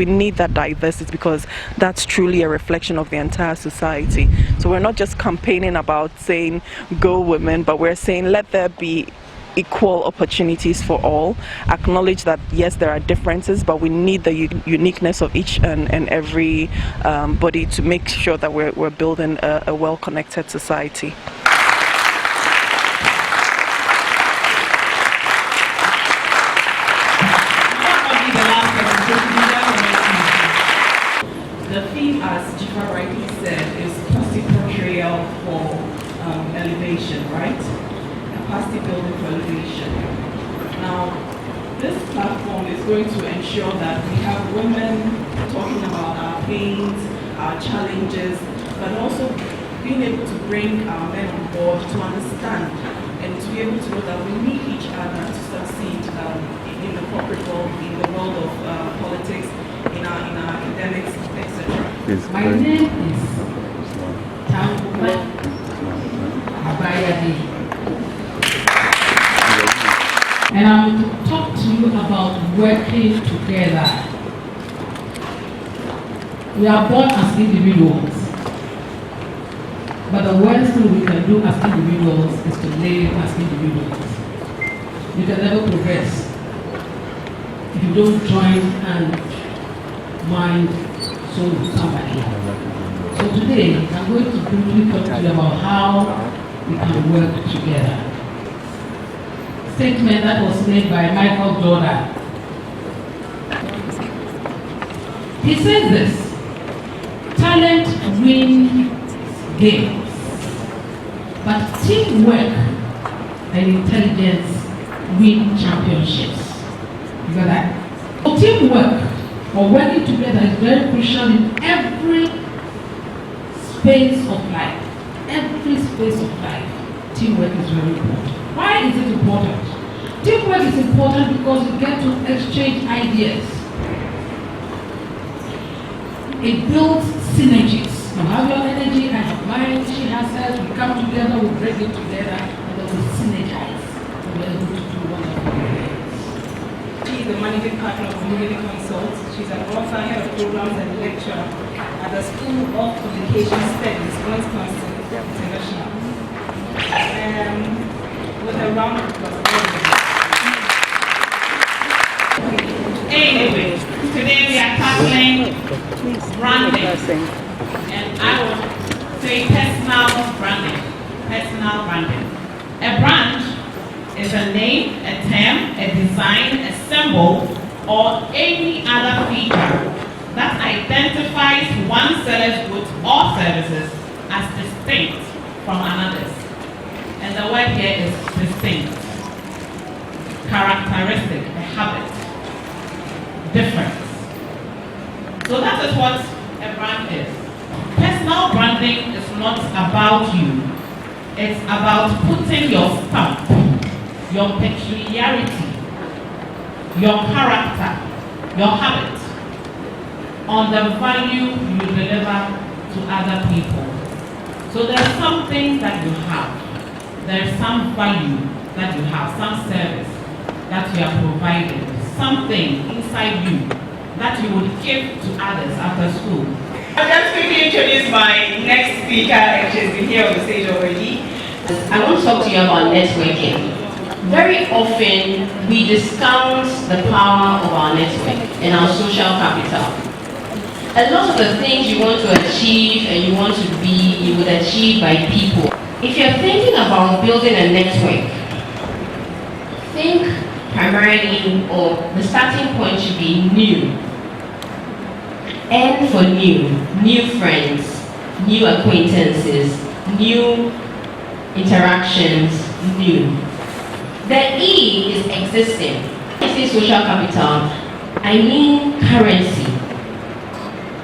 we need that diversity, because that's truly a reflection of the entire society. So we're not just campaigning about saying go women, but we're saying let there be equal opportunities for all. Acknowledge that yes, there are differences, but we need the uniqueness of each and every body to make sure that we're building a well-connected society. The theme, as Jifa rightly said, is positive portrayal for elevation, right? Capacity building for elevation. Now, this platform is going to ensure that we have women talking about our pains, our challenges, but also being able to bring our men on board to understand and to be able to know that we need each other to succeed in the corporate world, in the world of politics, in our academics, etc. My name is Tanguma Abayadi. And I'm to talk to you about working together. We are born as individuals, but the worst thing we can do as individuals is to live as individuals. You can never progress if you don't join and mind soul with somebody. So today, I'm going to briefly talk to you about how we can work together. Statement that was made by Michael Jordan. He says this: talent wins games, but teamwork and intelligence win championships. You got that? So teamwork or working together is very crucial in every space of life. Every space of life, teamwork is very important. Why is it important? Teamwork is important because you get to exchange ideas. It builds synergies. You have your energy, I have mine, she has hers, we come together, we bring it together, and then we synergize. And we're able to do wonderful things. She is the managing partner of Community Consult. She's an author, head of programs and lecturer at the School of Communication Studies, Wisconsin International. With a round of applause. Anyway, today we are tackling branding, and I will say personal branding. Personal branding. A brand is a name, a term, a design, a symbol, or any other feature that identifies one seller's goods or services as distinct from another's. And the word here is distinct. Characteristic, a habit, difference. So that is what a brand is. Personal branding is not about you. It's about putting your stamp, your peculiarity, your character, your habit on the value you deliver to other people. So there's something that you have. There's some value that you have, some service that you are providing, something inside you that you would give to others after school. I'll just quickly introduce my next speaker, and she's been here on the stage already. I want to talk to you about networking. Very often, we discount the power of our network and our social capital. A lot of the things you want to achieve and you want to be, you would achieve by people. If you're thinking about building a network, think primarily, or the starting point should be new. N for new friends, new acquaintances, new interactions, new. The E is existing. When I say social capital, I mean currency.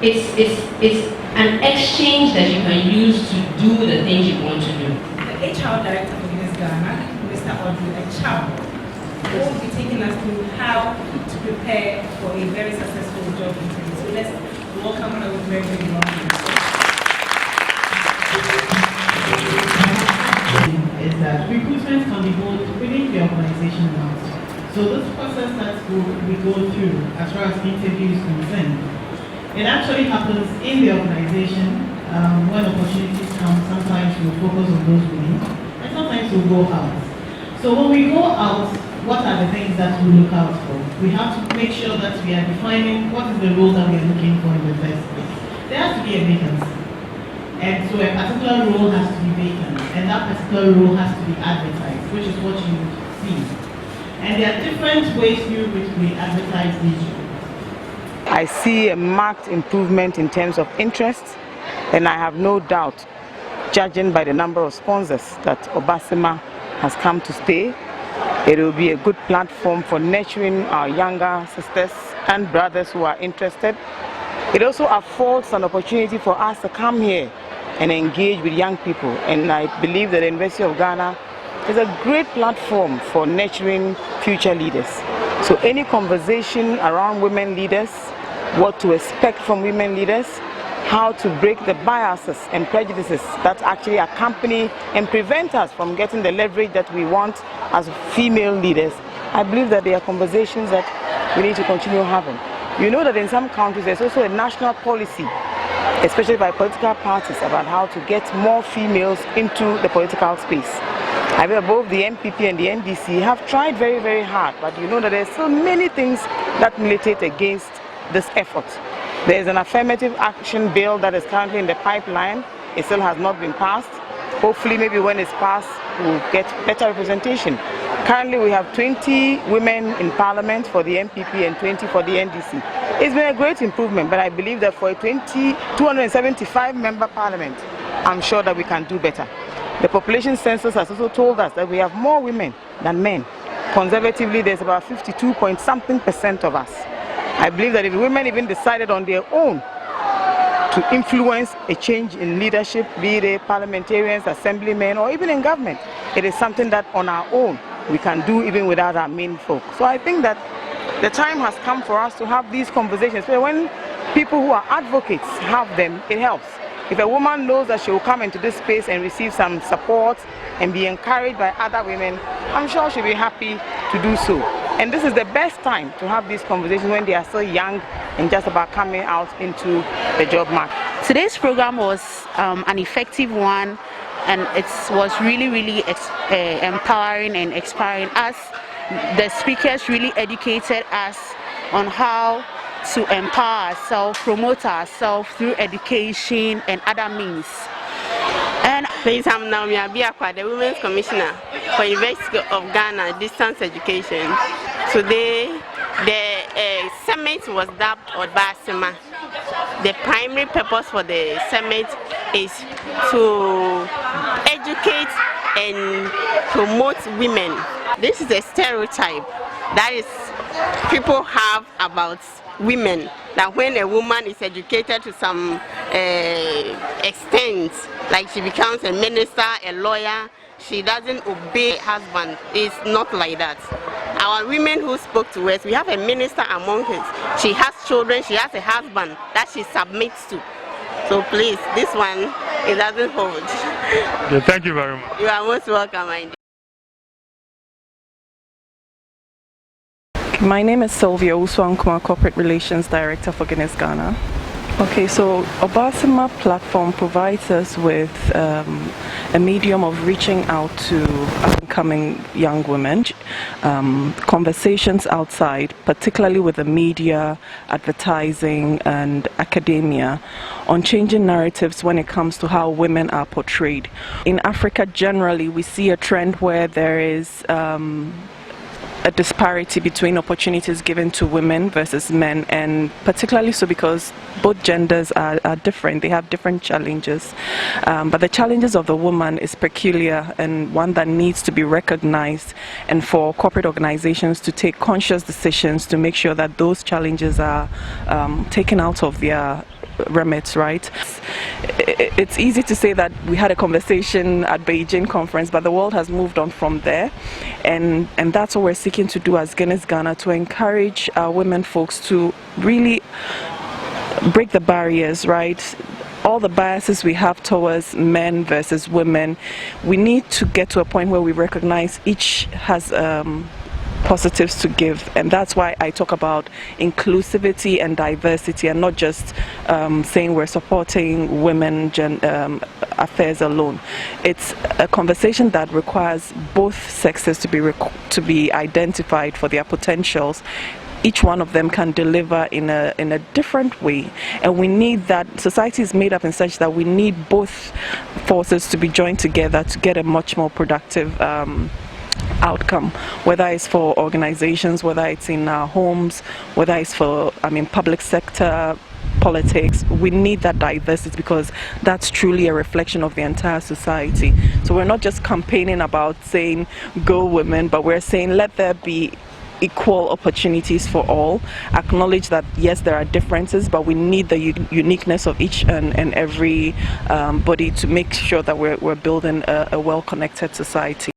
It's an exchange that you can use to do the things you want to do. The HR director for Guinness Ghana, Mr. Audrey Echam, will be taking us through how to prepare for a very successful job interview. So let's welcome her with very, very warm is that recruitment can be both within the organization and outside. So So this process that we go through, as far as interview is concerned, it actually happens in the organization. When opportunities come, sometimes we'll focus on those women, and sometimes we'll go out. So when we go out, what are the things that we look out for? We have to make sure that we are defining what is the role that we are looking for in the first place. There has to be a vacancy. And so a particular role has to be vacant, and that particular role has to be advertised, which is what you see. And there are different ways through which we advertise these roles. I see a marked improvement in terms of interest, and I have no doubt, judging by the number of sponsors, that Obaasima has come to stay. It will be a good platform for nurturing our younger sisters and brothers who are interested. It also affords an opportunity for us to come here and engage with young people, and I believe that the University of Ghana is a great platform for nurturing future leaders. So any conversation around women leaders, what to expect from women leaders, how to break the biases and prejudices that actually accompany and prevent us from getting the leverage that we want as female leaders, I believe that there are conversations that we need to continue having. You know that in some countries there's also a national policy, especially by political parties, about how to get more females into the political space. I mean, both the MPP and the NDC have tried very, very hard, but you know that there's so many things that militate against this effort. There's an affirmative action bill that is currently in the pipeline. It still has not been passed. Hopefully, maybe when it's passed, we'll get better representation. Currently, we have 20 women in parliament for the MPP and 20 for the NDC. It's been a great improvement, but I believe that for a 275 member parliament, I'm sure that we can do better. The population census has also told us that we have more women than men. Conservatively, there's about 52-point-something% of us. I believe that if women even decided on their own to influence a change in leadership, be they parliamentarians, assemblymen, or even in government, it is something that on our own we can do even without our main folk. So I think that the time has come for us to have these conversations. So when people who are advocates have them, it helps. If a woman knows that she will come into this space and receive some support and be encouraged by other women, I'm sure she'll be happy to do so. And this is the best time to have these conversations when they are so young and just about coming out into the job market. Today's program was an effective one, and it was really empowering and inspiring us. The speakers really educated us on how to empower ourselves, promote ourselves through education and other means. And please, I'm Naomi Abiakwa, the Women's Commissioner for University of Ghana Distance Education. Today, the summit was dubbed Obaasima. The primary purpose for the summit is to educate and promote women. This is a stereotype that is people have about women, that when a woman is educated to some extent, like she becomes a minister, a lawyer, she doesn't obey her husband. It's not like that. Our women who spoke to us, we have a minister among us. She has children, she has a husband that she submits to. So please, this one, it doesn't hold. Okay, thank you very much. You are most welcome, my dear. My name is Sylvia Uswankuma, Corporate Relations Director for Guinness Ghana. Okay, so Obaasima platform provides us with a medium of reaching out to upcoming young women, conversations outside, particularly with the media, advertising, and academia, on changing narratives when it comes to how women are portrayed. In Africa generally, we see a trend where there is a disparity between opportunities given to women versus men, and particularly so because both genders are different. They have different challenges, but the challenges of the woman is peculiar and one that needs to be recognized, and for corporate organizations to take conscious decisions to make sure that those challenges are taken out of their remits, right? It's easy to say that we had a conversation at Beijing conference, but the world has moved on from there, and that's what we're seeking to do as Guinness Ghana, to encourage our women folks to really break the barriers, right? All the biases we have towards men versus women, we need to get to a point where we recognize each has a positives to give, and that's why I talk about inclusivity and diversity, and not just saying we're supporting women affairs alone. It's a conversation that requires both sexes to be identified for their potentials. Each one of them can deliver in a different way, and we need that. Society is made up in such that we need both forces to be joined together to get a much more productive outcome, whether it's for organizations, whether it's in our homes, whether it's for public sector, politics. We need that diversity because that's truly a reflection of the entire society. So we're not just campaigning about saying go women, but we're saying let there be equal opportunities for all. Acknowledge that yes, there are differences, but we need the uniqueness of each and every body to make sure that we're building a well-connected society.